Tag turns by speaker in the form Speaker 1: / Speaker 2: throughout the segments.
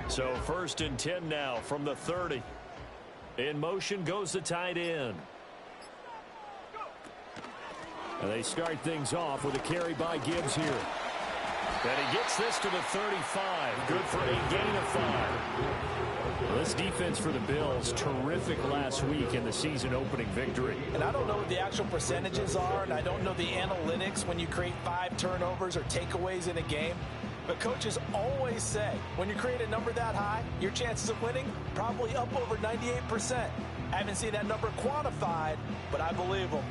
Speaker 1: So 1st and 10 now from the 30. In motion goes the tight end. And they start things off with a carry by Gibbs here. And he gets this to the 35. Good for a gain of 5. Well, this defense for the Bills, terrific last week in the season-opening victory.
Speaker 2: And I don't know what the actual percentages are, and I don't know the analytics when you create 5 turnovers or takeaways in a game. But coaches always say, when you create a number that high, your chances of winning probably up over 98%. I haven't seen that number quantified, but I believe them.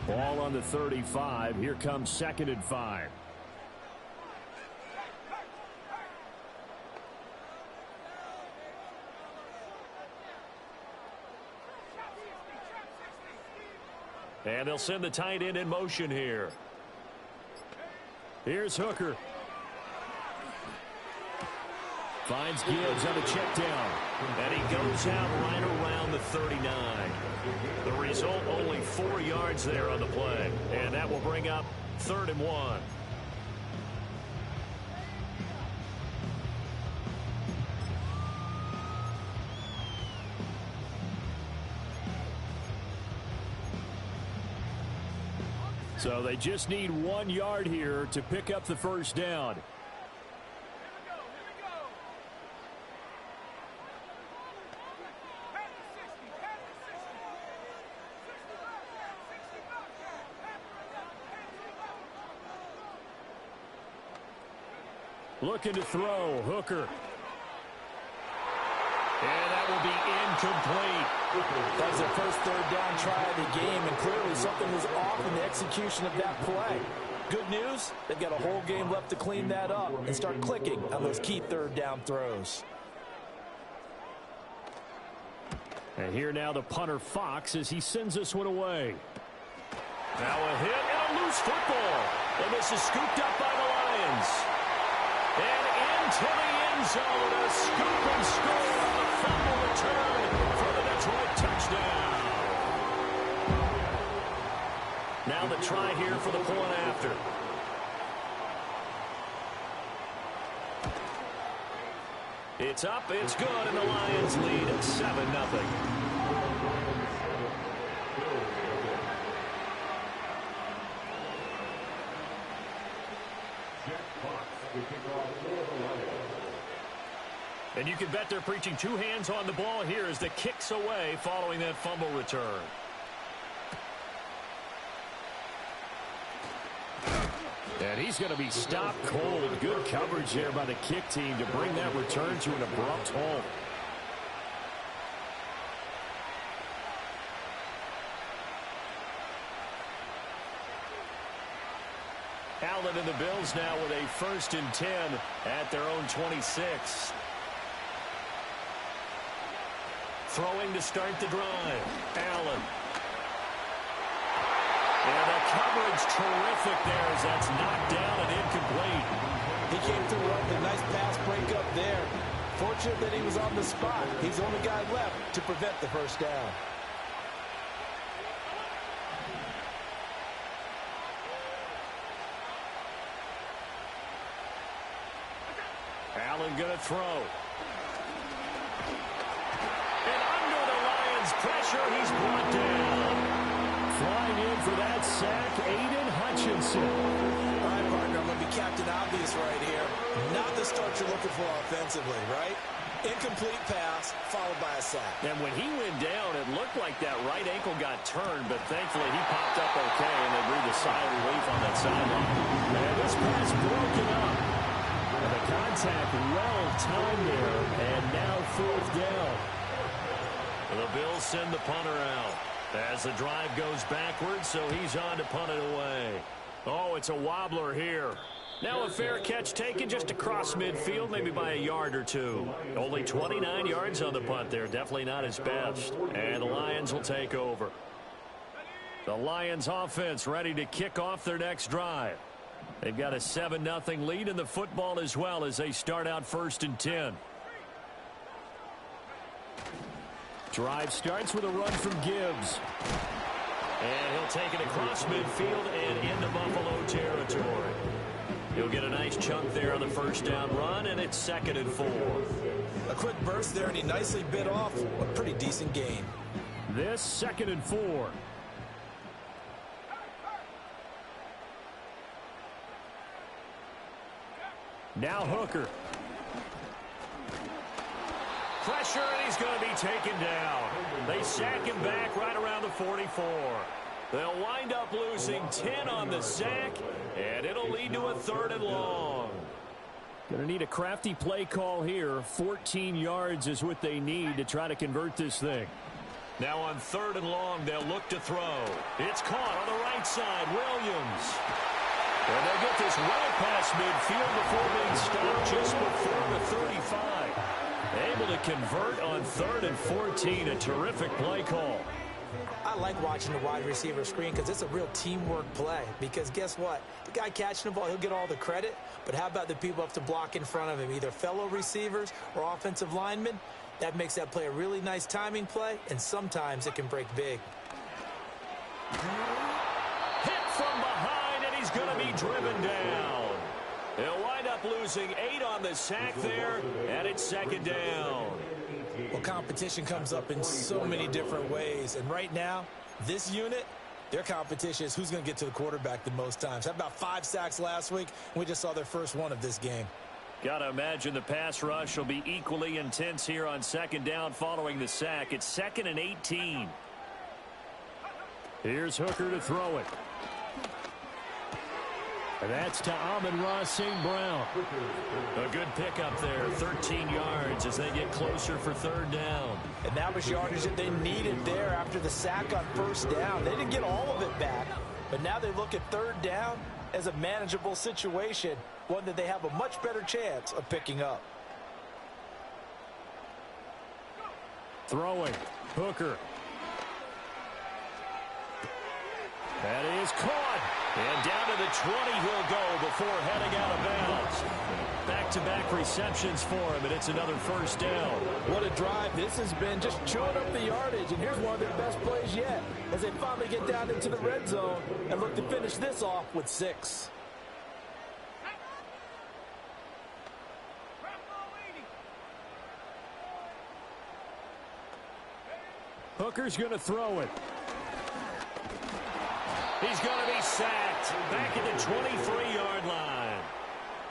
Speaker 1: Ball on the 35. Here comes 2nd and 5. And they'll send the tight end in motion here. Here's Hooker. Finds Gibbs on the check down. And he goes out right around the 39. The result, only 4 yards there on the play. And that will bring up 3rd and 1. So they just need 1 yard here to pick up the first down. Looking to throw, Hooker. And that will be incomplete.
Speaker 2: That was their first 3rd down try of the game, and clearly something was off in the execution of that play. Good news, they've got a whole game left to clean that up and start clicking on those key 3rd down throws.
Speaker 1: And here now the punter Fox as he sends this one away. Now a hit and a loose football. And this is scooped up by the Lions. And into the end zone, a scoop and score on the fumble return for the Detroit touchdown. Now the try here for the point after. It's up, it's good, and the Lions lead at 7-0. And you can bet they're preaching 2 hands on the ball here as the kick's away following that fumble return. And he's going to be stopped cold. Good coverage there by the kick team to bring that return to an abrupt halt. Allen and the Bills now with a 1st and 10 at their own 26. Throwing to start the drive. Allen. And the coverage terrific there as that's knocked down and incomplete.
Speaker 2: He came through with a nice pass breakup there. Fortunate that he was on the spot. He's the only guy left to prevent the first down.
Speaker 1: Allen going to throw. And under the Lions' pressure, he's brought down. Flying in for that sack, Aiden Hutchinson.
Speaker 2: All right, partner, I'm going to be Captain Obvious right here. Not the start you're looking for offensively, right? Incomplete pass, followed by a sack.
Speaker 1: And when he went down, it looked like that right ankle got turned, but thankfully he popped up okay, and they breathed a sigh of relief on that sideline. And this pass broken up. And the contact well-timed there, and now 4th down. The Bills send the punter out as the drive goes backwards, so he's on to punt it away. Oh, it's a wobbler here. Now a fair catch taken just across midfield, maybe by a yard or 2. Only 29 yards on the punt there. Definitely not his best. And the Lions will take over. The Lions offense ready to kick off their next drive. They've got a 7-0 lead in the football as well as they start out 1st and 10. Drive starts with a run from Gibbs. And he'll take it across midfield and into Buffalo territory. He'll get a nice chunk there on the first down run, and it's 2nd and 4.
Speaker 2: A quick burst there, and he nicely bit off a pretty decent gain.
Speaker 1: This 2nd and 4. Now Hooker. Pressure, and he's going to be taken down. They sack him back right around the 44. They'll wind up losing 10 on the sack, and it'll lead to a 3rd and long. Going to need a crafty play call here. 14 yards is what they need to try to convert this thing. Now on 3rd and long, they'll look to throw. It's caught on the right side. Williams. And they'll get this well past midfield before being stopped just before the 35. Able to convert on 3rd and 14. A terrific play call.
Speaker 2: I like watching the wide receiver screen because it's a real teamwork play. Because guess what? The guy catching the ball, he'll get all the credit. But how about the people up to block in front of him, either fellow receivers or offensive linemen? That makes that play a really nice timing play, and sometimes it can break big.
Speaker 1: Hit from behind, and he's going to be driven down. They'll wind up losing 8 on the sack there, and it's 2nd down.
Speaker 2: Well, competition comes up in so many different ways, and right now, this unit, their competition is who's going to get to the quarterback the most times. How about 5 sacks last week? We just saw their first one of this game.
Speaker 1: Got to imagine the pass rush will be equally intense here on 2nd down following the sack. It's 2nd and 18. Here's Hooker to throw it. And that's to Amon-Ra St. Brown. A good pickup there, 13 yards as they get closer for 3rd down.
Speaker 2: And that was yardage that they needed there after the sack on 1st down. They didn't get all of it back, but now they look at 3rd down as a manageable situation, one that they have a much better chance of picking up.
Speaker 1: Throwing, Hooker. That is caught. And down to the 20 he'll go before heading out of bounds. Back-to-back receptions for him, and it's another 1st down.
Speaker 2: What a drive this has been, just chewing up the yardage. And here's one of their best plays yet as they finally get down into the red zone and look to finish this off with 6.
Speaker 1: Hooker's going to throw it. He's going to be sacked back at the 23-yard line.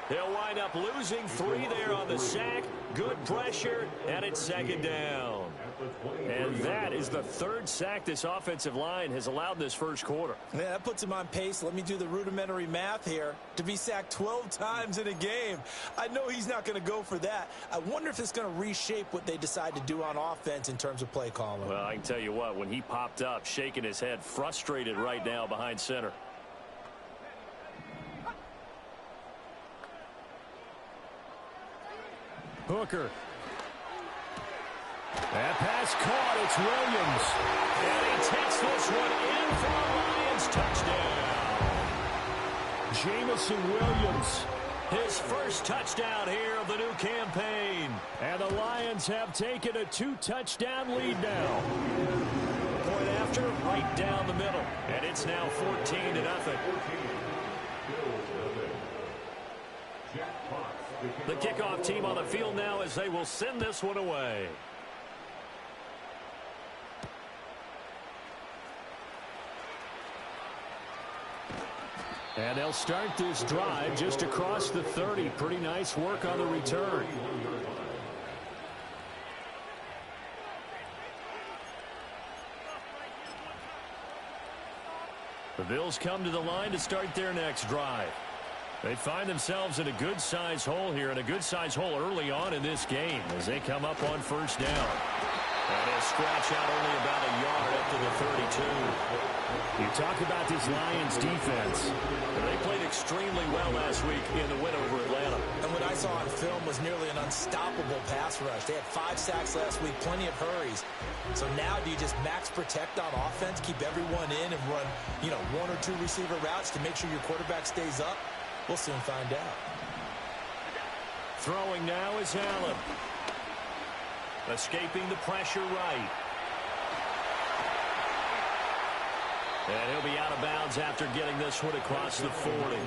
Speaker 1: They'll wind up losing 3 there on the sack. Good pressure, and it's 2nd down. And that is the 3rd sack this offensive line has allowed in this first quarter.
Speaker 2: Yeah, that puts him on pace. Let me do the rudimentary math here. To be sacked 12 times in a game. I know he's not going to go for that. I wonder if it's going to reshape what they decide to do on offense in terms of play calling.
Speaker 1: Well, I can tell you what, when he popped up, shaking his head, frustrated right now behind center. Hooker. That pass caught. It's Williams. And he takes this one in for a Lions touchdown. Jamison Williams. His first touchdown here of the new campaign. And the Lions have taken a 2-touchdown lead now. Point after, right down the middle. And it's now 14-0. The kickoff team on the field now as they will send this one away. And they'll start this drive just across the 30. Pretty nice work on the return. The Bills come to the line to start their next drive. They find themselves in a good-sized hole here, and a good-sized hole early on in this game as they come up on 1st down. And they'll scratch out only about a yard up to the 32. You talk about this Lions defense. They played extremely well last week in the win over Atlanta.
Speaker 2: And what I saw on film was nearly an unstoppable pass rush. They had 5 sacks last week, plenty of hurries. So now do you just max protect on offense, keep everyone in and run, 1 or 2 receiver routes to make sure your quarterback stays up? We'll soon find out.
Speaker 1: Throwing now is Allen. Escaping the pressure right. And he'll be out of bounds after getting this one across the 40.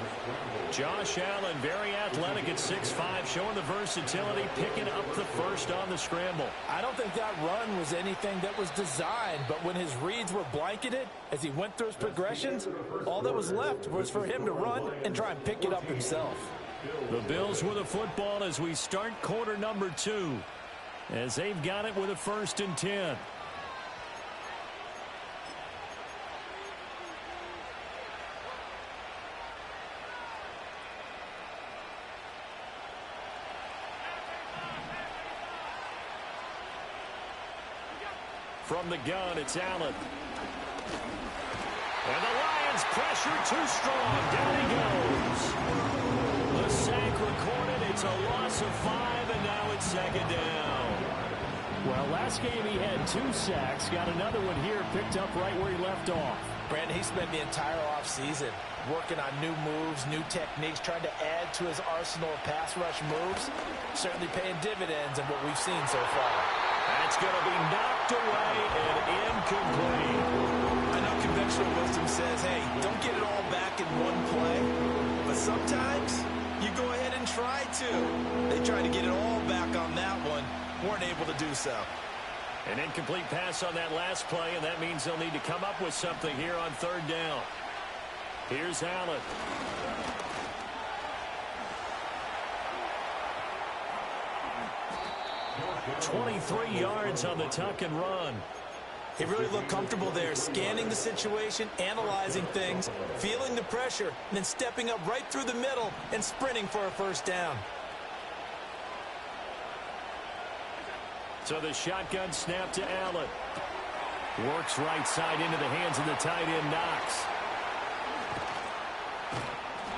Speaker 1: Josh Allen, very athletic at 6'5", showing the versatility, picking up the first on the scramble.
Speaker 2: I don't think that run was anything that was designed, but when his reads were blanketed, as he went through his progressions, all that was left was for him to run and try and pick it up himself.
Speaker 1: The Bills with a football as we start quarter number 2, as they've got it with a 1st and 10. From the gun, it's Allen. And the Lions pressure too strong. Down he goes. The sack recorded. It's a loss of 5, and now it's 2nd down. Well, last game he had 2 sacks. Got another one here, picked up right where he left off.
Speaker 2: Brandon, he spent the entire offseason working on new moves, new techniques, trying to add to his arsenal of pass rush moves. Certainly paying dividends in what we've seen so far.
Speaker 1: That's going to be knocked away and incomplete.
Speaker 2: I know conventional wisdom says, hey, don't get it all back in one play. But sometimes you go ahead and try to. They tried to get it all back on that one. Weren't able to do so.
Speaker 1: An incomplete pass on that last play, and that means they'll need to come up with something here on 3rd down. Here's Allen. 23 yards on the tuck and run.
Speaker 2: He really looked comfortable there, scanning the situation, analyzing things, feeling the pressure, and then stepping up right through the middle and sprinting for a 1st down.
Speaker 1: So the shotgun snap to Allen. Works right side into the hands of the tight end, Knox.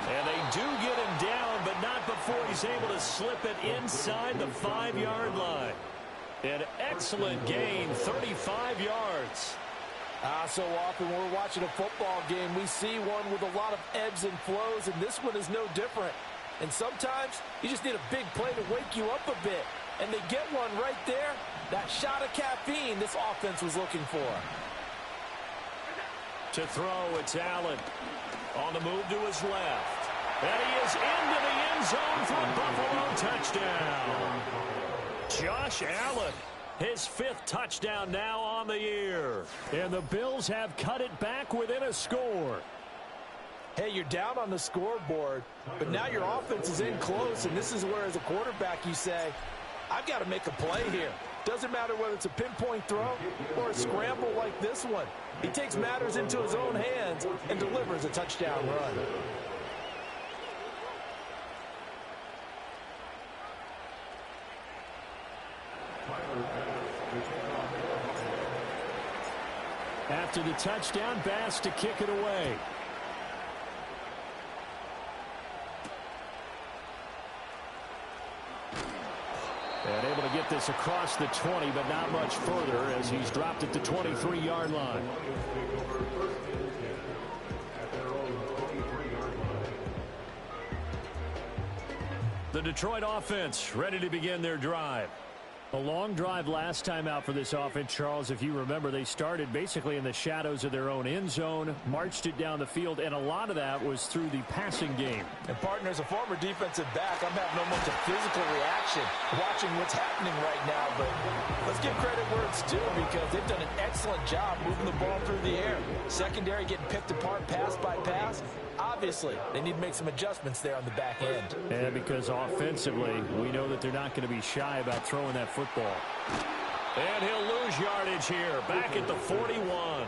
Speaker 1: And they do get him down, but not before he's able to slip it inside the 5-yard line. An excellent gain, 35 yards.
Speaker 2: So often when we're watching a football game, we see one with a lot of ebbs and flows, and this one is no different. And sometimes you just need a big play to wake you up a bit. And they get one right there. That shot of caffeine this offense was looking for.
Speaker 1: To throw, it's Allen. On the move to his left. And he is into the end zone for a Buffalo touchdown. Josh Allen, his 5th touchdown now on the year. And the Bills have cut it back within a score.
Speaker 2: Hey, you're down on the scoreboard, but now your offense is in close, and this is where, as a quarterback, you say, I've got to make a play here. Doesn't matter whether it's a pinpoint throw or a scramble like this one. He takes matters into his own hands and delivers a touchdown run.
Speaker 1: After the touchdown, Bass to kick it away. And able to get this across the 20, but not much further as he's dropped it to 23-yard line. The Detroit offense ready to begin their drive. A long drive last time out for this offense, Charles. If you remember, they started basically in the shadows of their own end zone, marched it down the field, and a lot of that was through the passing game.
Speaker 2: And, partner, as a former defensive back, I'm having almost a physical reaction watching what's happening right now. But let's give credit where it's due because they've done an excellent job moving the ball through the air. Secondary getting picked apart pass by pass. Obviously, they need to make some adjustments there on the back end.
Speaker 1: And because offensively, we know that they're not going to be shy about throwing that football. And he'll lose yardage here, back at the 41.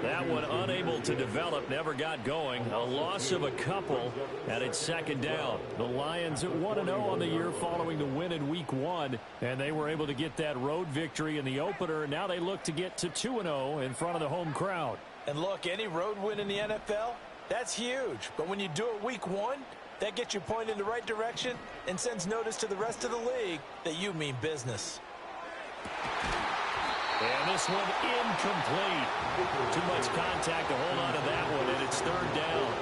Speaker 1: That one unable to develop, never got going. A loss of a couple, and it's 2nd down. The Lions at 1-0 on the year following the win in Week 1, and they were able to get that road victory in the opener. Now they look to get to 2-0 in front of the home crowd.
Speaker 2: And look, any road win in the NFL, that's huge. But when you do it Week 1, that gets you pointed in the right direction and sends notice to the rest of the league that you mean business.
Speaker 1: And this one incomplete. Too much contact to hold on to that one, and it's 3rd down.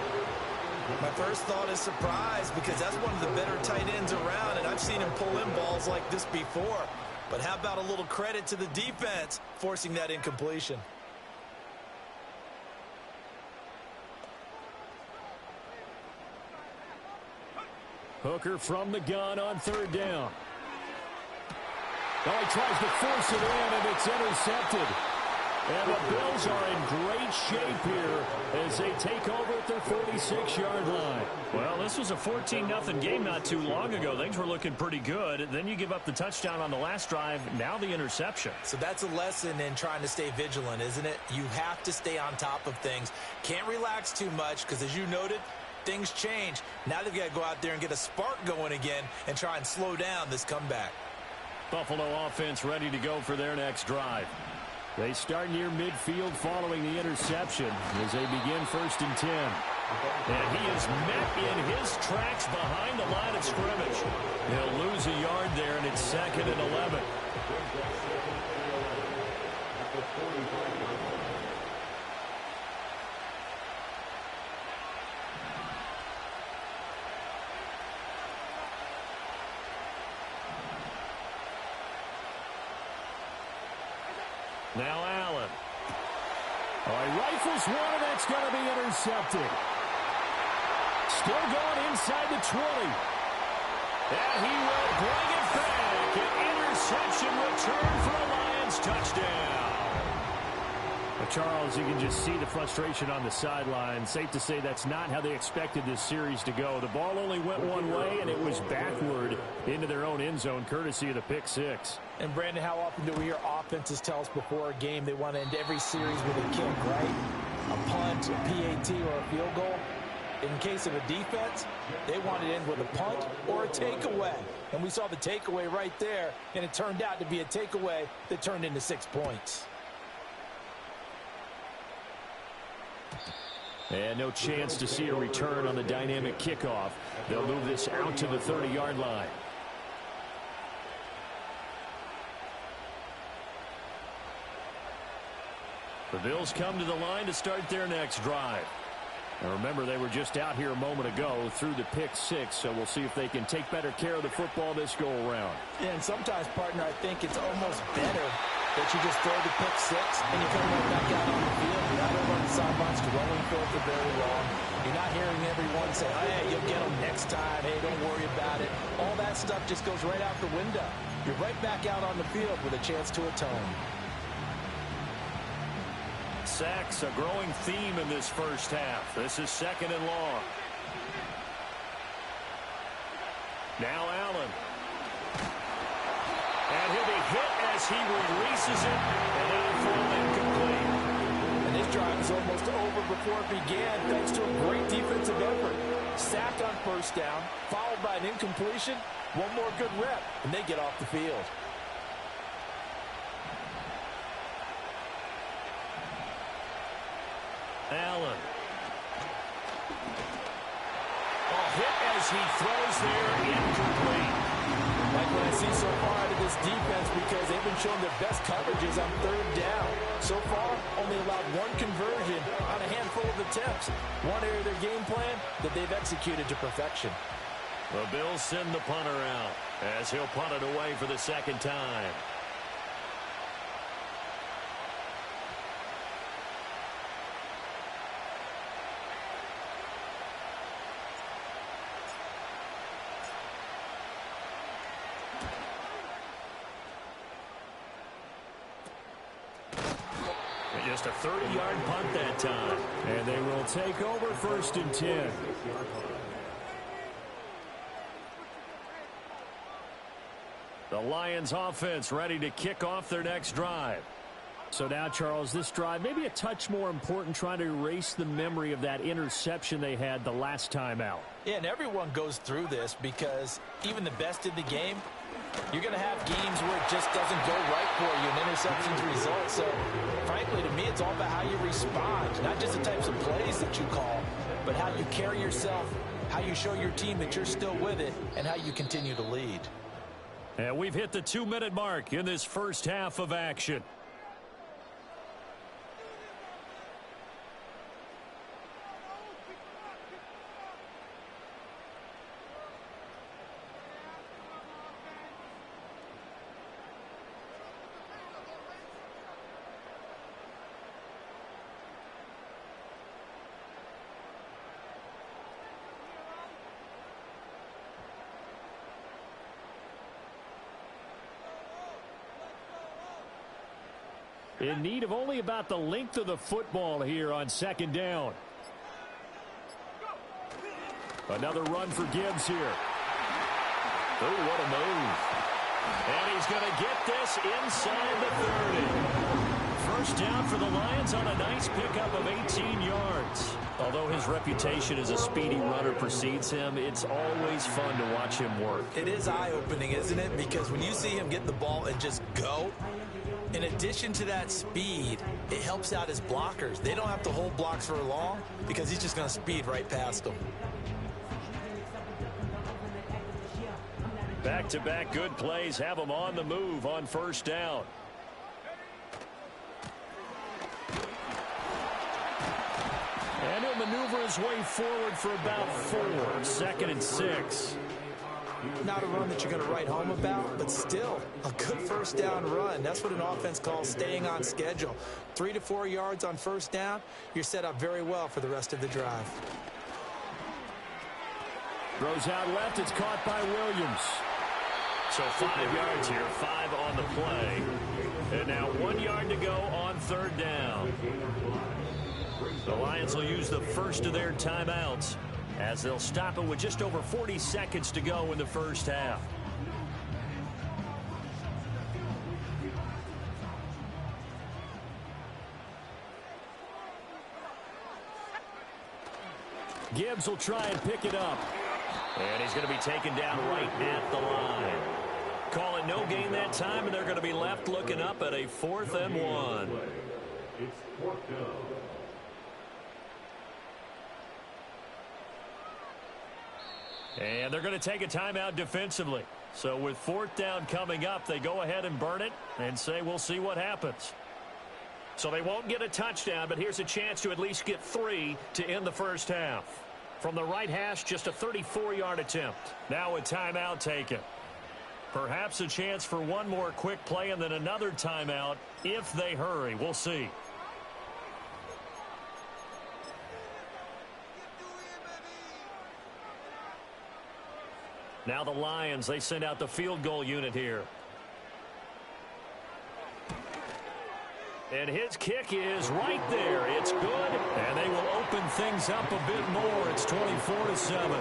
Speaker 2: My first thought is surprise because that's one of the better tight ends around, and I've seen him pull in balls like this before. But how about a little credit to the defense forcing that incompletion?
Speaker 1: Hooker from the gun on third down. Oh, he tries to force it in, and it's intercepted. And the Bills are in great shape here as they take over at their 46-yard line.
Speaker 3: Well, this was a 14-0 game not too long ago. Things were looking pretty good. Then you give up the touchdown on the last drive. Now the interception.
Speaker 2: So that's a lesson in trying to stay vigilant, isn't it? You have to stay on top of things. Can't relax too much because, as you noted, things change. Now they've got to go out there and get a spark going again and try and slow down this comeback.
Speaker 1: Buffalo offense ready to go for their next drive. They start near midfield following the interception as they begin 1st and 10. And he is met in his tracks behind the line of scrimmage. He'll lose a yard there, and it's 2nd and 11. Now Allen. Oh, he rifles one, and that's going to be intercepted. Still going inside the 20. And he will bring it back. An interception return for a Lions touchdown. Well, Charles, you can just see the frustration on the sideline. Safe to say that's not how they expected this series to go. The ball only went one way, and it was backward into their own end zone, courtesy of the pick six.
Speaker 2: And, Brandon, how often do we hear offenses tell us before a game they want to end every series with a kick, right? A punt, a PAT, or a field goal. In case of a defense, they want to end with a punt or a takeaway. And we saw the takeaway right there, and it turned out to be a takeaway that turned into 6 points.
Speaker 1: And no chance to see a return on the dynamic kickoff. They'll move this out to the 30-yard line. The Bills come to the line to start their next drive. And remember, they were just out here a moment ago through the pick six, so we'll see if they can take better care of the football this go-around.
Speaker 2: Yeah, and sometimes, partner, I think it's almost better that you just throw the pick six and you come right back out on the field. You're not over on the sidelines rolling for very long. You're not hearing everyone say, oh, hey, you'll get them next time. Hey, don't worry about it. All that stuff just goes right out the window. You're right back out on the field with a chance to atone.
Speaker 1: Sacks, a growing theme in this first half. This is 2nd and long. Now Allen. And he'll be hit as he releases it. And that'll fall incomplete.
Speaker 2: And this drive is almost over before it began thanks to a great defensive effort. Sacked on 1st down, followed by an incompletion. One more good rep, and they get off the field.
Speaker 1: Allen. Hit as he throws there, incomplete.
Speaker 2: Like what I see so far out of this defense, because they've been showing their best coverages on 3rd down. So far, only allowed one conversion on a handful of attempts. One area of their game plan that they've executed to perfection.
Speaker 1: The Bills send the punter out as he'll punt it away for the 2nd time. Just a 30-yard punt that time. And they will take over 1st and 10. The Lions offense ready to kick off their next drive. So now, Charles, this drive maybe a touch more important, trying to erase the memory of that interception they had the last time out.
Speaker 2: Yeah, and everyone goes through this because even the best in the game, you're going to have games where it just doesn't go right for you and interceptions result. So, frankly, to me, it's all about how you respond, not just the types of plays that you call, but how you carry yourself, how you show your team that you're still with it, and how you continue to lead.
Speaker 1: And we've hit the 2-minute mark in this first half of action.
Speaker 3: In need of only about the length of the football here on second down. Another run for Gibbs here. Oh, what a move. And he's going to get this inside the 30. First down for the Lions on a nice pickup of 18 yards. Although his reputation as a speedy runner precedes him, it's always fun to watch him work.
Speaker 2: It is eye-opening, isn't it? Because when you see him get the ball and just go, in addition to that speed, it helps out his blockers. They don't have to hold blocks for long because he's just going to speed right past them.
Speaker 3: Back-to-back good plays have him on the move on first down. And he'll maneuver his way forward for about 4. 2nd and 6.
Speaker 2: Not a run that you're going to write home about, but still a good first down run. That's what an offense calls staying on schedule. 3 to 4 yards on first down, you're set up very well for the rest of the drive.
Speaker 3: Throws out left. It's caught by Williams. So 5 yards here, 5 on the play. And now 1 yard to go on third down. The Lions will use the first of their timeouts as they'll stop it with just over 40 seconds to go in the first half. Gibbs will try and pick it up. And he's going to be taken down right at the line. Call it no gain that time, and they're going to be left looking up at a 4th and 1.
Speaker 4: It's 4th down.
Speaker 3: And they're going to take a timeout defensively. So with 4th down coming up, they go ahead and burn it and say we'll see what happens. So they won't get a touchdown, but here's a chance to at least get 3 to end the first half. From the right hash, just a 34-yard attempt. Now a timeout taken. Perhaps a chance for one more quick play and then another timeout if they hurry. We'll see. Now the Lions, they send out the field goal unit here. And his kick is right there. It's good, and they will open things up a bit more. It's 24-7.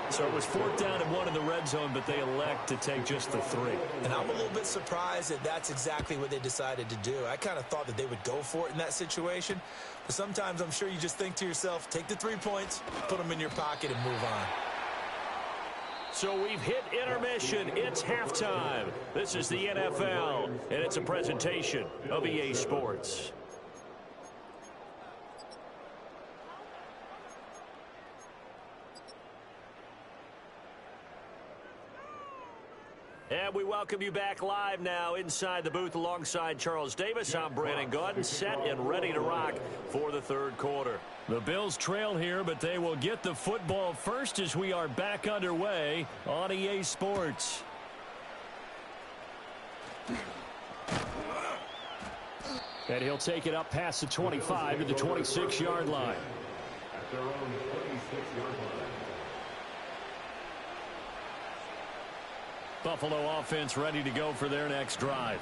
Speaker 3: So it was 4th down and 1 in the red zone, but they elect to take just the 3.
Speaker 2: And I'm a little bit surprised that that's exactly what they decided to do. I kind of thought that they would go for it in that situation. But sometimes I'm sure you just think to yourself, take the 3 points, put them in your pocket, and move on.
Speaker 3: So we've hit intermission. It's halftime. This is the NFL, and it's a presentation of EA Sports. And we welcome you back live now inside the booth alongside Charles Davis. I'm Brandon Gaudin, set and ready to rock for the third quarter. The Bills trail here, but they will get the football first as we are back underway on EA Sports. And he'll take it up past the 25 to the 26-yard line.
Speaker 4: At their own 26-yard line.
Speaker 3: Buffalo offense ready to go for their next drive.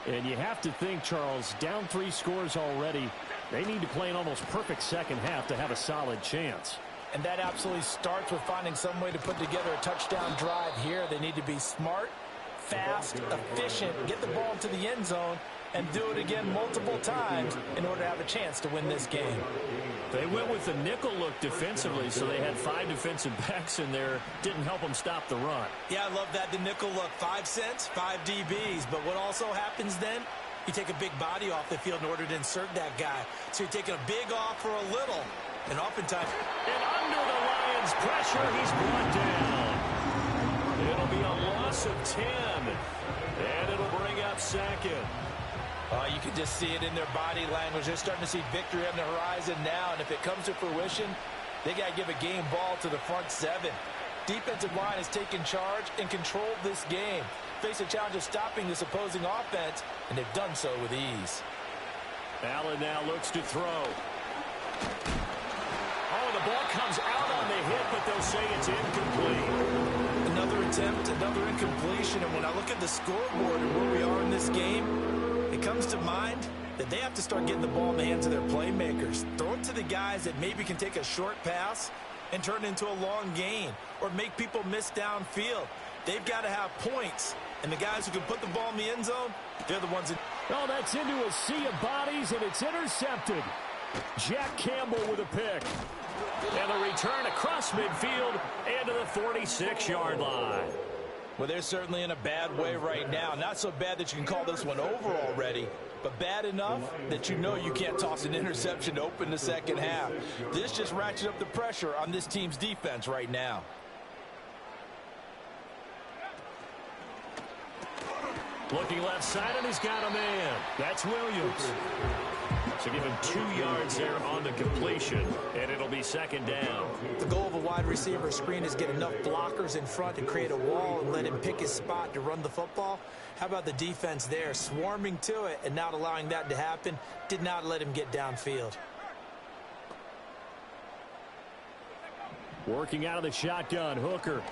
Speaker 3: And you have to think, Charles, down 3 scores already. They need to play an almost perfect second half to have a solid chance.
Speaker 2: And that absolutely starts with finding some way to put together a touchdown drive here. They need to be smart, fast, efficient, get the ball to the end zone, and do it again multiple times in order to have a chance to win this game.
Speaker 3: They went with the nickel look defensively, so they had 5 defensive backs in there. Didn't help them stop the run.
Speaker 2: Yeah, I love that, the nickel look. 5 cents, 5 DBs. But what also happens then, you take a big body off the field in order to insert that guy. So you're taking a big off for a little. And oftentimes...
Speaker 3: And under the Lions' pressure, he's brought down. It'll be a loss of 10. And it'll bring up second.
Speaker 2: You can just see it in their body language. They're starting to see victory on the horizon now. And if it comes to fruition, they got to give a game ball to the front 7. Defensive line has taken charge and controlled this game. Face a challenge of stopping this opposing offense, and they've done so with ease.
Speaker 3: Allen now looks to throw. Oh, the ball comes out on the hit, but they'll say it's incomplete.
Speaker 2: Another attempt, another incompletion. And when I look at the scoreboard and where we are in this game, it comes to mind that they have to start getting the ball in the hands of their playmakers. Throw it to the guys that maybe can take a short pass and turn it into a long gain or make people miss downfield. They've got to have points, and the guys who can put the ball in the end zone, they're the ones that...
Speaker 3: Oh, that's into a sea of bodies, and it's intercepted. Jack Campbell with a pick. And the return across midfield and to the 46-yard line.
Speaker 2: Well, they're certainly in a bad way right now. Not so bad that you can call this one over already, but bad enough that you know you can't toss an interception to open the second half. This just ratchets up the pressure on this team's defense right now.
Speaker 3: Looking left side, and he's got a man. That's Williams. So give him 2 yards there on the completion, and it'll be second down.
Speaker 2: The goal of a wide receiver screen is get enough blockers in front to create a wall and let him pick his spot to run the football. How about the defense there, swarming to it and not allowing that to happen? Did not let him get downfield.
Speaker 3: Working out of the shotgun, Hooker.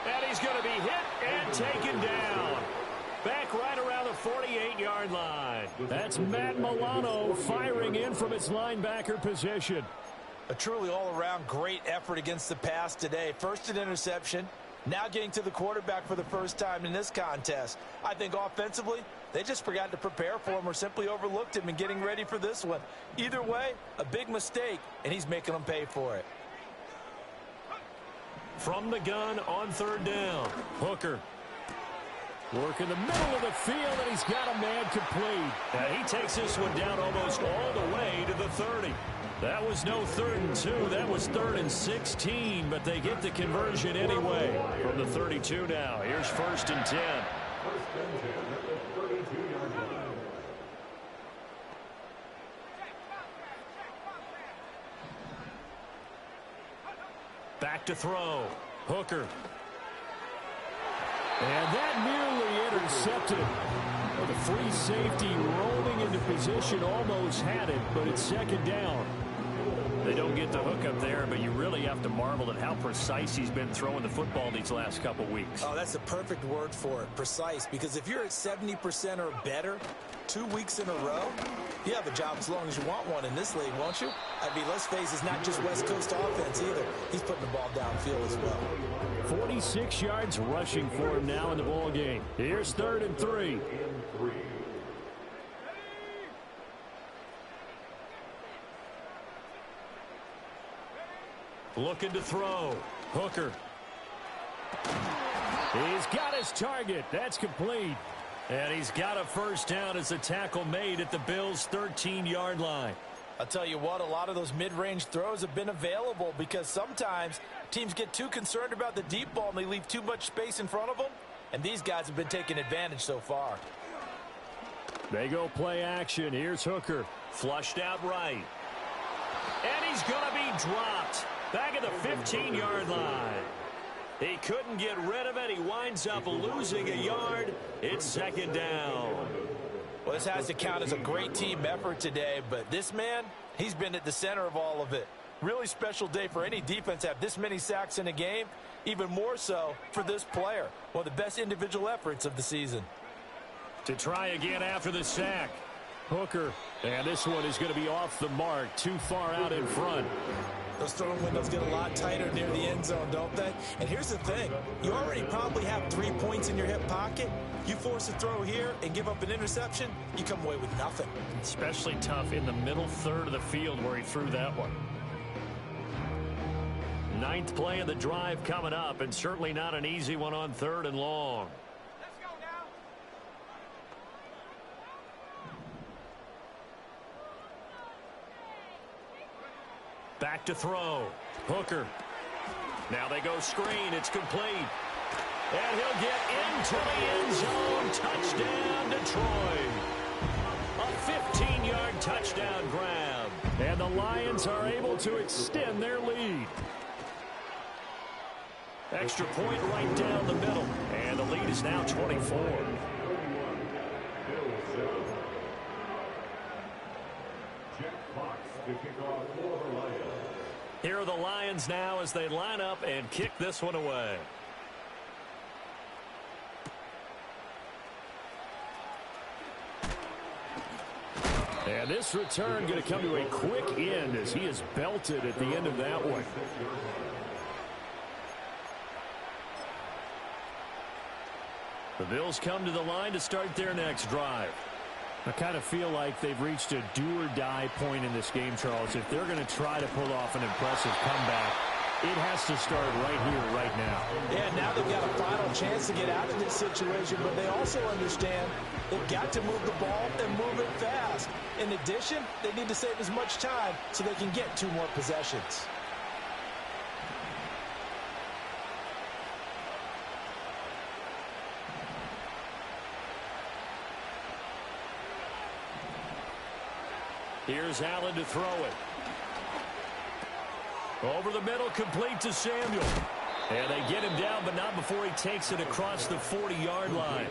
Speaker 3: And he's going to be hit and taken down. Back right around the 48-yard line. That's Matt Milano firing in from its linebacker position.
Speaker 2: A truly all-around great effort against the pass today. First an interception, now getting to the quarterback for the first time in this contest. I think offensively, they just forgot to prepare for him or simply overlooked him in getting ready for this one. Either way, a big mistake, and he's making them pay for it.
Speaker 3: From the gun on third down, Hooker. Work in the middle of the field, and he's got a man complete. And he takes this one down almost all the way to the 30. That was no 3rd and 2. That was 3rd and 16, but they get the conversion anyway. From the 32 now, here's 1st and 10. Back to throw. Hooker. And that nearly intercepted. Well, the free safety rolling into position almost had it, but it's second down. They don't get the hook up there, but you really have to marvel at how precise he's been throwing the football these last couple weeks.
Speaker 2: Oh, that's the perfect word for it, precise, because if you're at 70% or better 2 weeks in a row, you have a job as long as you want one in this league, won't you? I mean, let's face it, it's not just West Coast offense either. He's putting the ball downfield as well.
Speaker 3: 46 yards rushing for him now in the ball game. Here's 3rd and 3. Looking to throw. Hooker. He's got his target. That's complete. And he's got a first down as the tackle made at the Bills' 13-yard line.
Speaker 2: I'll tell you what, a lot of those mid-range throws have been available because sometimes teams get too concerned about the deep ball and they leave too much space in front of them. And these guys have been taking advantage so far.
Speaker 3: They go play action. Here's Hooker. Flushed out right. And he's going to be dropped. Back at the 15-yard line. He couldn't get rid of it. He winds up losing a yard. It's second down.
Speaker 2: Well, this has to count as a great team effort today, but this man, he's been at the center of all of it. Really special day for any defense to have this many sacks in a game, even more so for this player. One of the best individual efforts of the season.
Speaker 3: To try again after the sack. Hooker, and this one is going to be off the mark, too far out in front.
Speaker 2: Those throwing windows get a lot tighter near the end zone, don't they? And here's the thing. You already probably have 3 points in your hip pocket. You force a throw here and give up an interception, you come away with nothing.
Speaker 3: Especially tough in the middle third of the field where he threw that one. 9th play of the drive coming up, and certainly not an easy one on 3rd and long. Back to throw. Hooker. Now they go screen. It's complete. And he'll get into the end zone. Touchdown, Detroit. A 15-yard touchdown grab. And the Lions are able to extend their lead. Extra point right down the middle. And the lead is now 24. Here are the Lions now as they line up and kick this one away.
Speaker 1: And this return going to come to a quick end as he is belted at the end of that one. The Bills come to the line to start their next drive. I kind of feel like they've reached a do-or-die point in this game, Charles. If they're going to try to pull off an impressive comeback, it has to start right here, right now.
Speaker 2: Yeah, now they've got a final chance to get out of this situation, but they also understand they've got to move the ball and move it fast. In addition, they need to save as much time so they can get 2 more possessions.
Speaker 3: Here's Allen to throw it. Over the middle, complete to Samuel. And they get him down, but not before he takes it across the 40-yard line.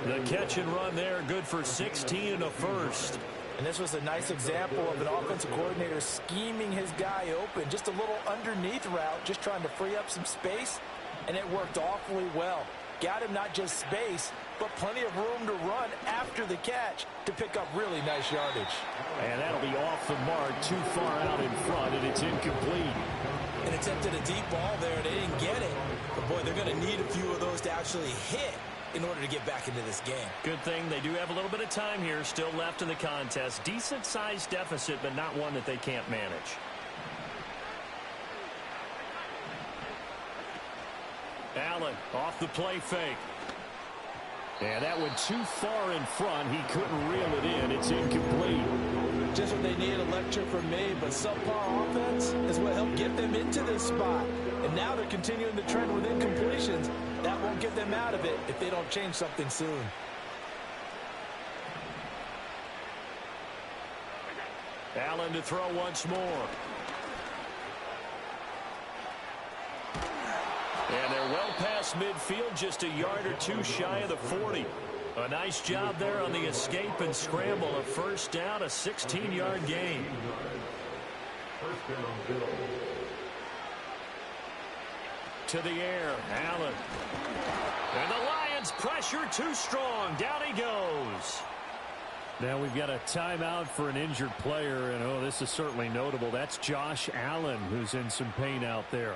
Speaker 3: The catch and run there, good for 16 and a first.
Speaker 2: And this was a nice example of an offensive coordinator scheming his guy open. Just a little underneath route, just trying to free up some space, and it worked awfully well. Got him not just space, but plenty of room to run after the catch to pick up really nice yardage.
Speaker 1: And that'll be off the mark, too far out in front, and it's incomplete.
Speaker 2: And attempted a deep ball there. They didn't get it. But, boy, they're going to need a few of those to actually hit in order to get back into this game.
Speaker 3: Good thing they do have a little bit of time here still left in the contest. Decent-sized deficit, but not one that they can't manage. Allen off the play fake.
Speaker 1: And that went too far in front. He couldn't reel it in. It's incomplete.
Speaker 2: Just what they need, a lecture from me, but subpar offense is what helped get them into this spot. And now they're continuing the trend with incompletions. That won't get them out of it if they don't change something soon.
Speaker 3: Allen to throw once more. And they're well past midfield, just a yard or 2 shy of the 40. A nice job there on the escape and scramble. A first down, a 16-yard gain.
Speaker 4: First down, Bill.
Speaker 3: To the air, Allen. And the Lions pressure too strong. Down he goes.
Speaker 1: Now we've got a timeout for an injured player, and oh, this is certainly notable. That's Josh Allen, who's in some pain out there.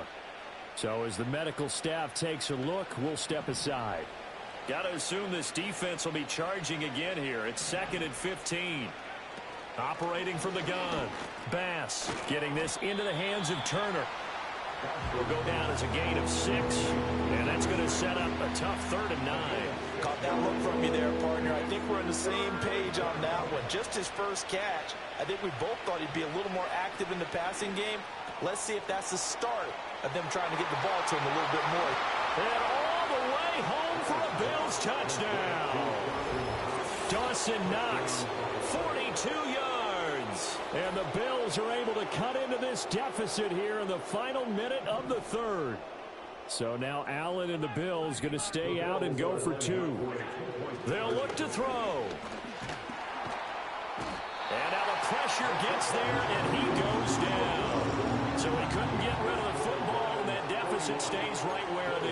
Speaker 1: So as the medical staff takes a look, we'll step aside.
Speaker 3: Got to assume this defense will be charging again here. It's 2nd and 15. Operating from the gun. Bass getting this into the hands of Turner. Will go down as a gain of 6. And that's going to set up a tough 3rd and 9.
Speaker 2: Caught that look from you there, partner. I think we're on the same page on that one. Just his first catch. I think we both thought he'd be a little more active in the passing game. Let's see if that's the start of them trying to get the ball to him a little bit more.
Speaker 3: And all the way home for a Bills touchdown. Dawson Knox, 42 yards. And the Bills are able to cut into this deficit here in the final minute of the 3rd. So now Allen and the Bills going to stay out and go for 2. They'll look to throw. And now the pressure gets there, and he goes down. So he couldn't get rid of the football, and that deficit stays right where it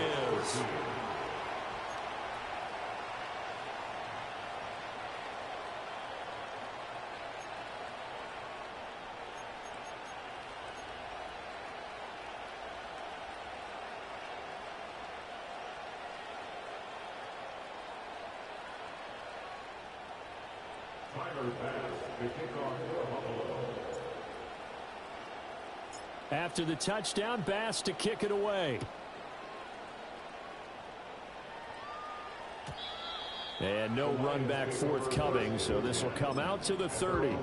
Speaker 3: is.
Speaker 4: Timer pass. The kickoff for Buffalo.
Speaker 1: After the touchdown, Bass to kick it away. And no run back forthcoming, so this will come out to the 30.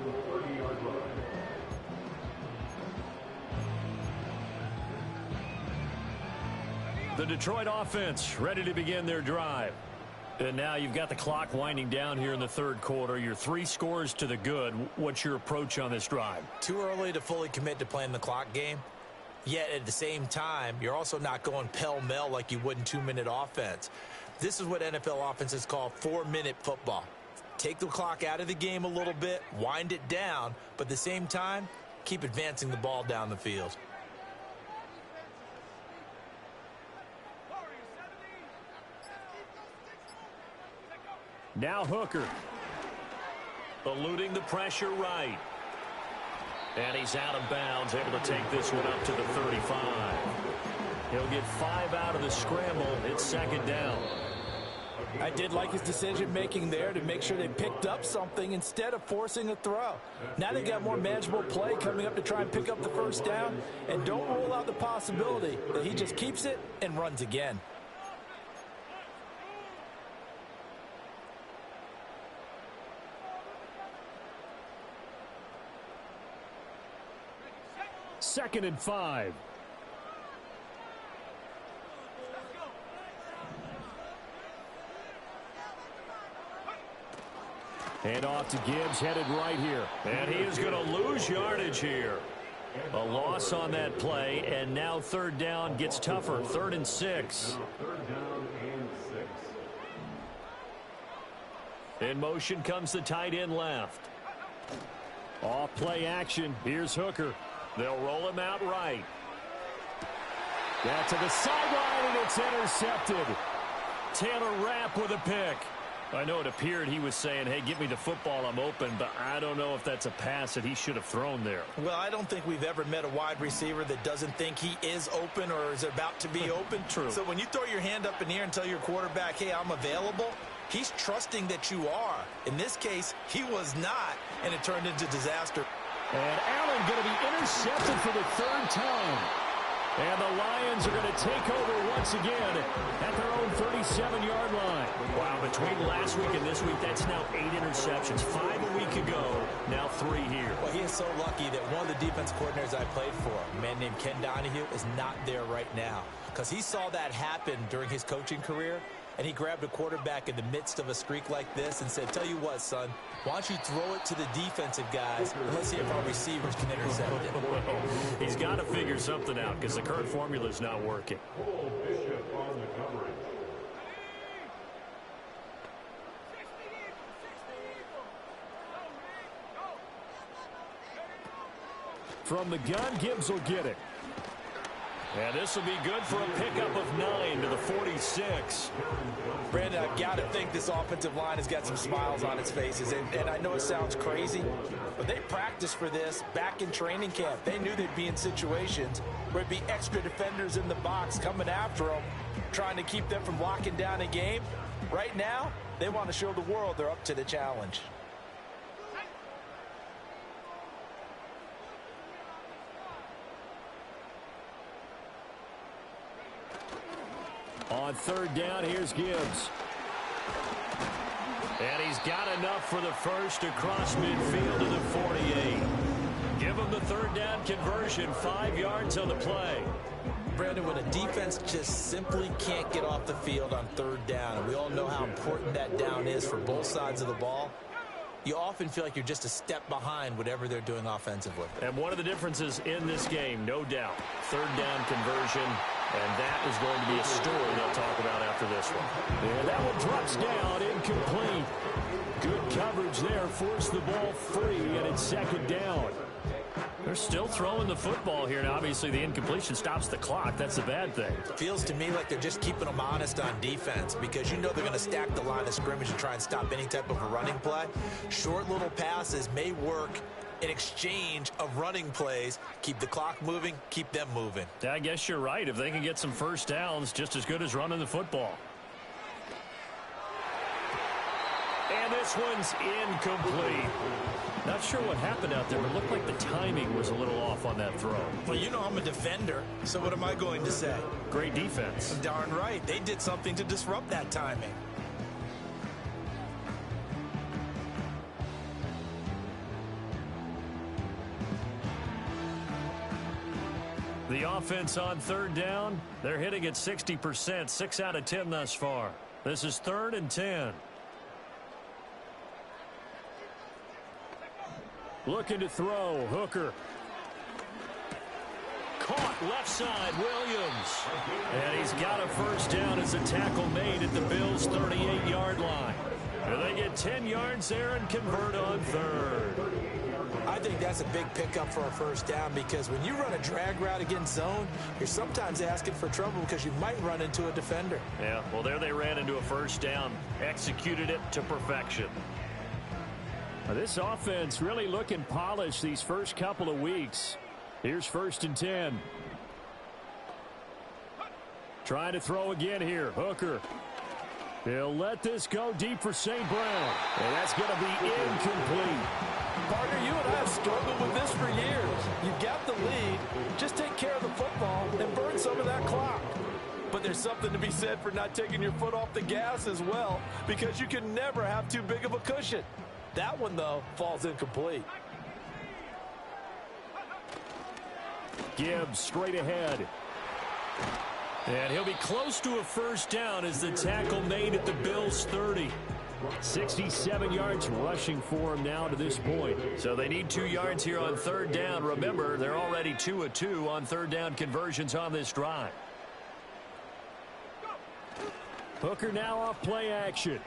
Speaker 3: The Detroit offense ready to begin their drive. And now you've got the clock winding down here in the 3rd quarter. You're 3 scores to the good. What's your approach on this drive?
Speaker 2: Too early to fully commit to playing the clock game. Yet at the same time, you're also not going pell-mell like you would in 2-minute offense. This is what NFL offenses call 4-minute football. Take the clock out of the game a little bit, wind it down, but at the same time, keep advancing the ball down the field.
Speaker 1: Now Hooker.
Speaker 3: eluding the pressure right. And he's out of bounds, able to take this one up to the 35. He'll get 5 out of the scramble. It's second down.
Speaker 2: I did like his decision-making there to make sure they picked up something instead of forcing a throw. Now they got more manageable play coming up to try and pick up the first down, and don't rule out the possibility that he just keeps it and runs again.
Speaker 1: Second and 5. And off to Gibbs, headed right here.
Speaker 3: And he is going to lose yardage here. A loss on that play, and now third down gets tougher. 3rd and 6.
Speaker 4: Third down and 6.
Speaker 3: In motion comes the tight end left.
Speaker 1: Off play action. Here's Hooker.
Speaker 3: They'll roll him out right.
Speaker 1: Back to the sideline, and it's intercepted.
Speaker 3: Taylor Rapp with a pick. I know it appeared he was saying, hey, give me the football, I'm open, but I don't know if that's a pass that he should have thrown there.
Speaker 2: Well, I don't think we've ever met a wide receiver that doesn't think he is open or is about to be open.
Speaker 3: True.
Speaker 2: So when you throw your hand up in the air and tell your quarterback, hey, I'm available, he's trusting that you are. In this case, he was not, and it turned into disaster.
Speaker 1: And Allen going to be intercepted for the 3rd time. And the Lions are going to take over once again at their own 37-yard line.
Speaker 3: Wow, between last week and this week, that's now 8 interceptions. 5 a week ago, now 3 here.
Speaker 2: Well, he is so lucky that one of the defense coordinators I played for, a man named Ken Donahue, is not there right now. Because he saw that happen during his coaching career, and he grabbed a quarterback in the midst of a streak like this and said, tell you what, son, why don't you throw it to the defensive guys, and let's see if our receivers can intercept it.
Speaker 3: He's got to figure something out because the current formula is not working.
Speaker 4: Cole Bishop on the coverage.
Speaker 1: From the gun, Gibbs will get it.
Speaker 3: And this will be good for a pickup of 9 to the 46.
Speaker 2: Brandon, I've got to think this offensive line has got some smiles on its faces. And I know it sounds crazy, but they practiced for this back in training camp. They knew they'd be in situations where it'd be extra defenders in the box coming after them, trying to keep them from locking down a game. Right now, they want to show the world they're up to the challenge.
Speaker 1: On 3rd down, here's Gibbs.
Speaker 3: And he's got enough for the first across midfield to the 48. Give him the 3rd down conversion, 5 yards on the play.
Speaker 2: Brandon, when a defense just simply can't get off the field on 3rd down, and we all know how important that down is for both sides of the ball, you often feel like you're just a step behind whatever they're doing offensively.
Speaker 3: And one of the differences in this game, no doubt, 3rd down conversion, and that is going to be a story they'll talk about after this one.
Speaker 1: And that one drops down, incomplete. Good coverage there, forced the ball free, and it's 2nd down.
Speaker 3: They're still throwing the football here, and obviously the incompletion stops the clock. That's the bad thing.
Speaker 2: Feels to me like they're just keeping them honest on defense because you know they're going to stack the line of scrimmage and try and stop any type of a running play. Short little passes may work in exchange of running plays. Keep the clock moving, keep them moving.
Speaker 3: I guess you're right. If they can get some first downs, just as good as running the football. And this one's incomplete. Not sure what happened out there, but it looked like the timing was a little off on that throw.
Speaker 2: Well, you know I'm a defender, so what am I going to say?
Speaker 3: Great defense.
Speaker 2: Darn right. They did something to disrupt that timing.
Speaker 3: The offense on 3rd down, they're hitting at 60%, 6 out of 10 thus far. This is 3rd and 10.
Speaker 1: Looking to throw, Hooker.
Speaker 3: Caught left side, Williams. And he's got a first down as a tackle made at the Bills' 38-yard line. And they get 10 yards there and convert on 3rd.
Speaker 2: I think that's a big pickup for a first down because when you run a drag route against zone, you're sometimes asking for trouble because you might run into a defender.
Speaker 3: Yeah, well, there they ran into a first down, executed it to perfection.
Speaker 1: This offense really looking polished these first couple of weeks. Here's 1st and 10. Trying to throw again here. Hooker. He'll let this go deep for St. Brown. And that's going to be incomplete.
Speaker 2: Partner, you and I have struggled with this for years. You've got the lead. Just take care of the football and burn some of that clock. But there's something to be said for not taking your foot off the gas as well, because you can never have too big of a cushion. That one, though, falls incomplete.
Speaker 1: Gibbs straight ahead. And he'll be close to a 1st down as the tackle made at the Bills' 30. 67 yards rushing for him now to this point. So they need 2 yards here on 3rd down. Remember, they're already 2 of 2 on 3rd down conversions on this drive. Hooker now off play action.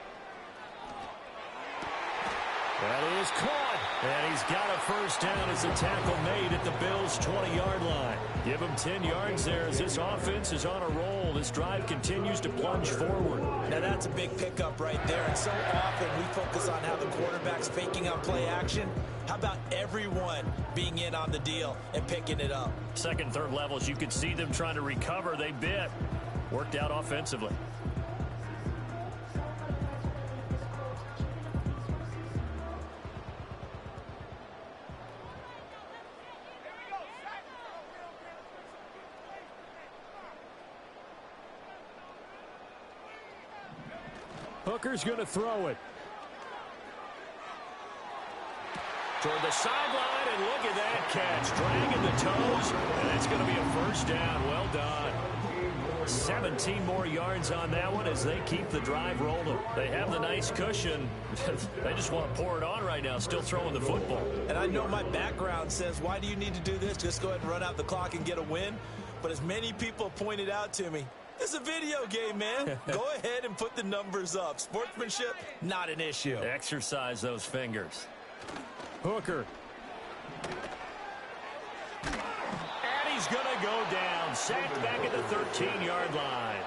Speaker 1: That is caught. And he's got a 1st down as the tackle made at the Bills' 20-yard line. Give him 10 yards there as this offense is on a roll. This drive continues to plunge forward.
Speaker 2: Now that's a big pickup right there. And so often we focus on how the quarterback's faking out play action. How about everyone being in on the deal and picking it up?
Speaker 3: 2nd, 3rd levels, you could see them trying to recover. They bit. Worked out offensively.
Speaker 1: Hooker's going to throw it.
Speaker 3: Toward the sideline, and look at that catch. Dragging the toes, and it's going to be a 1st down. Well done. 17 more yards on that one as they keep the drive rolling. They have the nice cushion. They just want to pour it on right now, still throwing the football.
Speaker 2: And I know my background says, why do you need to do this? Just go ahead and run out the clock and get a win. But as many people pointed out to me, it's a video game, man. Go ahead and put the numbers up. Sportsmanship, not an issue.
Speaker 3: Exercise those fingers.
Speaker 1: Hooker.
Speaker 3: And he's going to go down. Sacked back at the 13-yard line.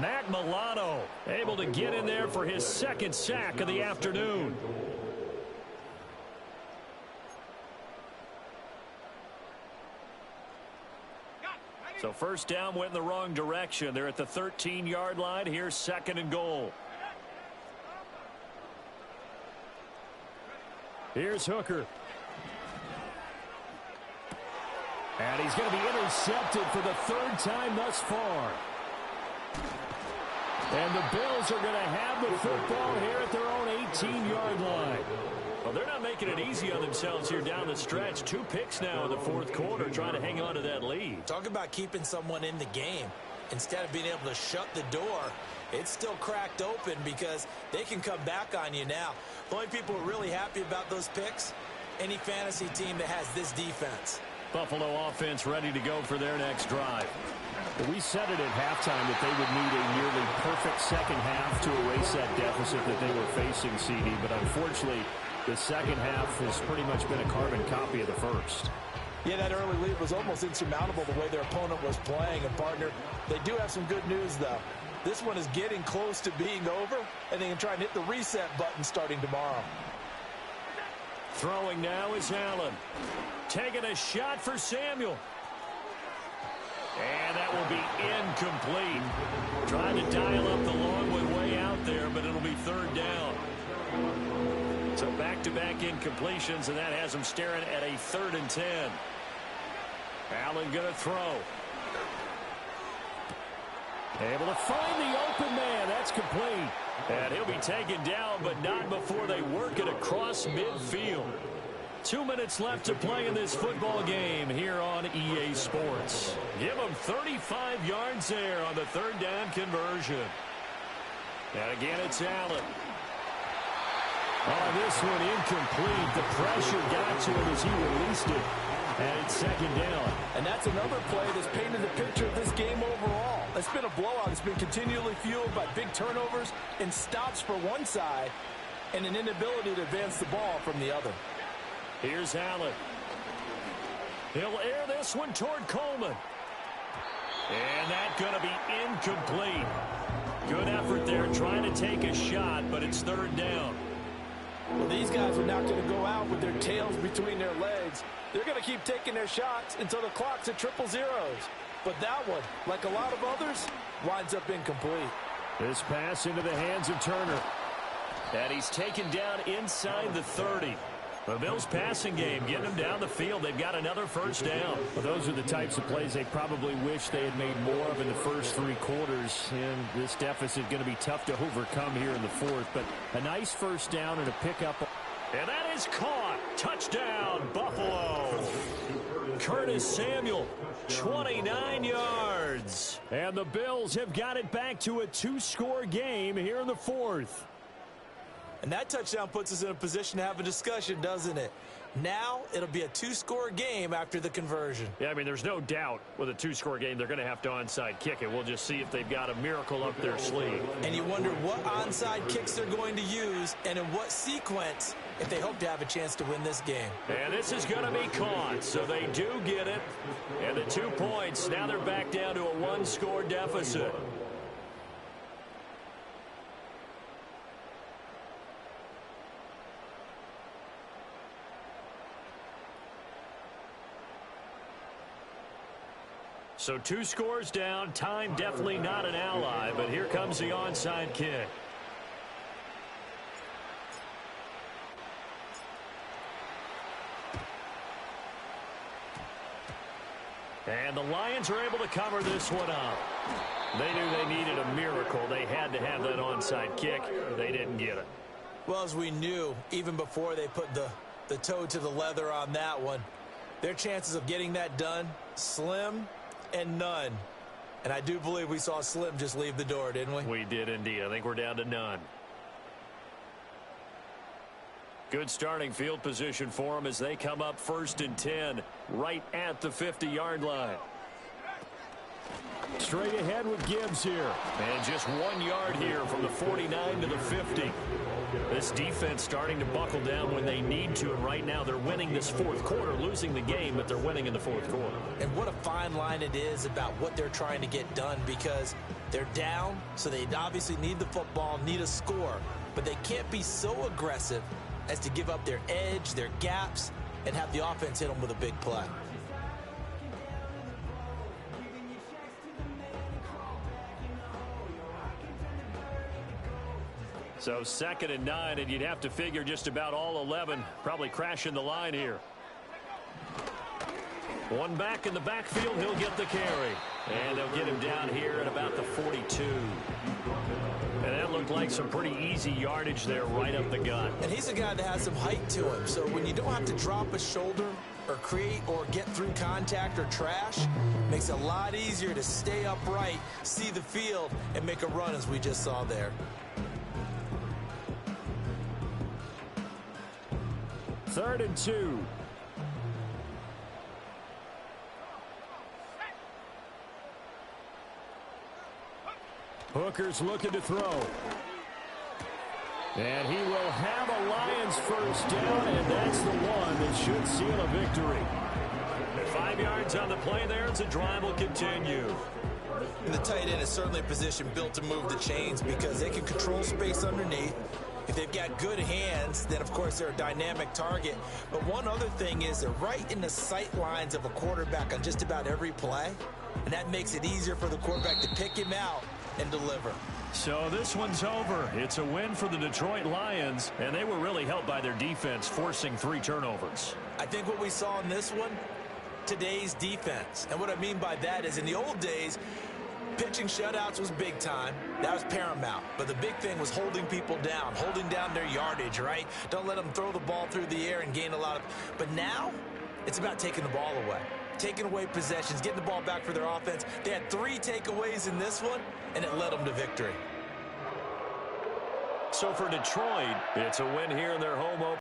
Speaker 3: Matt Milano able to get in there for his 2nd sack of the afternoon. So 1st down went in the wrong direction. They're at the 13-yard line. Here's 2nd and goal.
Speaker 1: Here's Hooker. And he's going to be intercepted for the 3rd time thus far. And the Bills are going to have the football here at their own 18-yard line.
Speaker 3: Well, they're not making it easy on themselves here down the stretch. 2 picks now in the 4th quarter trying to hang on to that lead.
Speaker 2: Talk about keeping someone in the game. Instead of being able to shut the door, it's still cracked open because they can come back on you now. The only people who are really happy about those picks, any fantasy team that has this defense.
Speaker 3: Buffalo offense ready to go for their next drive.
Speaker 1: We said it at halftime that they would need a nearly perfect 2nd half to erase that deficit that they were facing, CD. But unfortunately, the 2nd half has pretty much been a carbon copy of the 1st.
Speaker 2: Yeah, that early lead was almost insurmountable the way their opponent was playing. And, partner, they do have some good news, though. This one is getting close to being over, and they can try and hit the reset button starting tomorrow.
Speaker 3: Throwing now is Allen. Taking a shot for Samuel. And that will be incomplete. Trying to dial up the long one way out there, but it'll be 3rd down. So back-to-back incompletions, and that has them staring at a 3rd and 10. Allen going to throw. Able to find the open man. That's complete. And he'll be taken down, but not before they work it across midfield. 2 minutes left to play in this football game here on EA Sports. Give them 35 yards there on the 3rd down conversion. And again, it's Allen.
Speaker 1: Oh, this one incomplete. The pressure got to him as he released it. And it's 2nd down.
Speaker 2: And that's another play that's painted the picture of this game overall. It's been a blowout. It's been continually fueled by big turnovers and stops for one side and an inability to advance the ball from the other.
Speaker 3: Here's Allen. He'll air this one toward Coleman. And that's going to be incomplete. Good effort there trying to take a shot, but it's 3rd down.
Speaker 2: Well, these guys are not going to go out with their tails between their legs. They're going to keep taking their shots until the clock's at triple zeros. But that one, like a lot of others, winds up incomplete.
Speaker 3: This pass into the hands of Turner. And he's taken down inside the 30. The Bills' passing game, getting them down the field. They've got another first down.
Speaker 1: Well, those are the types of plays they probably wish they had made more of in the first three quarters. And this deficit going to be tough to overcome here in the fourth. But a nice first down and a pickup.
Speaker 3: And that is caught. Touchdown, Buffalo. Curtis Samuel, 29 yards.
Speaker 1: And the Bills have got it back to a two-score game here in the fourth.
Speaker 2: And that touchdown puts us in a position to have a discussion, doesn't it? Now it'll be a two-score game after the conversion.
Speaker 3: Yeah, I mean, there's no doubt with a two-score game they're going to have to onside kick it. We'll just see if they've got a miracle up their sleeve.
Speaker 2: And you wonder what onside kicks they're going to use and in what sequence if they hope to have a chance to win this game.
Speaker 3: And this is going to be caught, so they do get it. And the 2 points, now they're back down to a one-score deficit. So 2 scores down. Time definitely not an ally, but here comes the onside kick. And the Lions are able to cover this one up. They knew they needed a miracle. They had to have that onside kick. They didn't get it.
Speaker 2: Well, as we knew, even before they put the toe to the leather on that one, their chances of getting that done, slim and none. And I do believe we saw Slim just leave the door, didn't we?
Speaker 3: We did indeed. I think we're down to none. Good starting field position for them as they come up 1st and 10 right at the 50-yard line.
Speaker 1: Straight ahead with Gibbs here.
Speaker 3: And just 1 yard here from the 49 to the 50. This defense starting to buckle down when they need to, and right now they're winning this fourth quarter, losing the game, but they're winning in the fourth quarter.
Speaker 2: And what a fine line it is about what they're trying to get done, because they're down, so they obviously need the football, need a score, but they can't be so aggressive as to give up their edge, their gaps, and have the offense hit them with a big play.
Speaker 3: So 2nd and 9, and you'd have to figure just about all 11 probably crashing the line here. One back in the backfield, he'll get the carry. And they'll get him down here at about the 42. And that looked like some pretty easy yardage there right up the gut.
Speaker 2: And he's a guy that has some height to him, so when you don't have to drop a shoulder or create or get through contact or trash, makes it a lot easier to stay upright, see the field, and make a run as we just saw there.
Speaker 1: 3rd and 2. Hooker's looking to throw. And he will have a Lions first down, and that's the one that should seal a victory.
Speaker 3: 5 yards on the play there as the drive will continue.
Speaker 2: And the tight end is certainly a position built to move the chains because they can control space underneath. If they've got good hands, then of course they're a dynamic target. But one other thing is they're right in the sight lines of a quarterback on just about every play. And that makes it easier for the quarterback to pick him out and deliver.
Speaker 3: So this one's over. It's a win for the Detroit Lions, and they were really helped by their defense, forcing 3 turnovers.
Speaker 2: I think what we saw in this one, today's defense. And what I mean by that is in the old days, pitching shutouts was big time. That was paramount. But the big thing was holding people down, holding down their yardage, right? Don't let them throw the ball through the air and gain a lot of... But now, it's about taking the ball away. Taking away possessions, getting the ball back for their offense. They had 3 takeaways in this one, and it led them to victory.
Speaker 3: So for Detroit, it's a win here in their home opener.